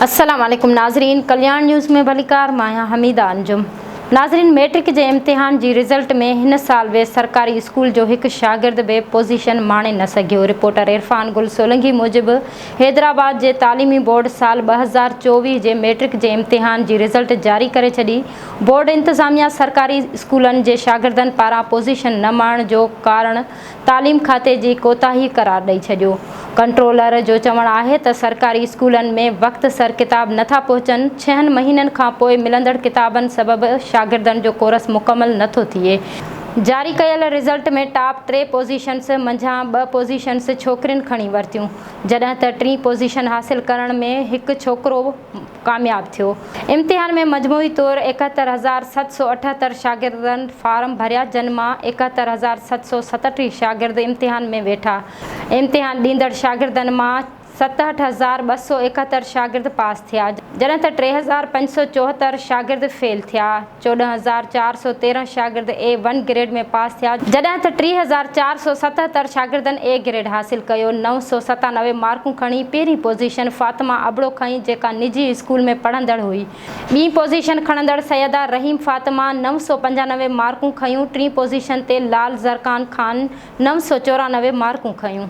अस्सलाम वालेकुम नाज़रीन, कल्याण न्यूज़ में भलीकार माया हमीदा अंजुम। नाज़रीन, मैट्रिक के इम्तिहान जी रिज़ल्ट में हिन साल वे सरकारी स्कूल जो एक शागिर्द बे पोजीशन माणे न सघियो। रिपोर्टर इरफान गुल सोलंकी मूजिब हैदराबाद के तालीमी बोर्ड साल 2024 के मैट्रिक के इम्तिहान की रिज़ल्ट जारी करे छड़ी। बोर्ड इंतजामिया सरकारी स्कूलन के शागिर्दन पारा पोजीशन न माणण जो कारण तालीम खाते की कोताही करार ॾेई छॾियो। कंट्रोलर जो चवण आहे त सरकारी स्कूलन में वक्त सर किताब नथा पहुचन। 6 महीनन खां पोइ मिलंदड़ किताबन सबब शागिर्दन जो कोर्स मुकम्मल नथो थिए। जारी कयल रिज़ल्ट में टॉप 3 पोजीशन्स मंझां 2 पोजीशन्स छोकरिन खणी वरतियूं, जॾहिं त 3 पोजीशन हासिल करण में एक छोकरो कामयाब थियो। इम्तिहान में मजमूई तौर 71,778 शागिर्दन फार्म भरिया, जिन मां 71,737 शागिर्द इम्तिहान में वेठा। इम्तिहान ॾींदड़ शागिर्दन मां 67,271 शागिर्द पास थिया, जॾहिं त 3,574 शागिर्द फेल थिया। 14,413 शागिर्द A1 ग्रेड में पास थिया, जॾहिं त 3,477 शागिर्दन A ग्रेड हासिल कयो। 997 मार्कूं खणी पहिरीं पोजीशन फातिमा अबड़ो खईं, जेका निजी स्कूल में पढ़ंदड़ हुई। ॿीं पोजीशन खणंदड़ सैयदा रहीम फातिमा 995 मार्कूं खयूं। 3 पोजीशन ते लाल ज़रकान खान 994 मार्कूं खयूं।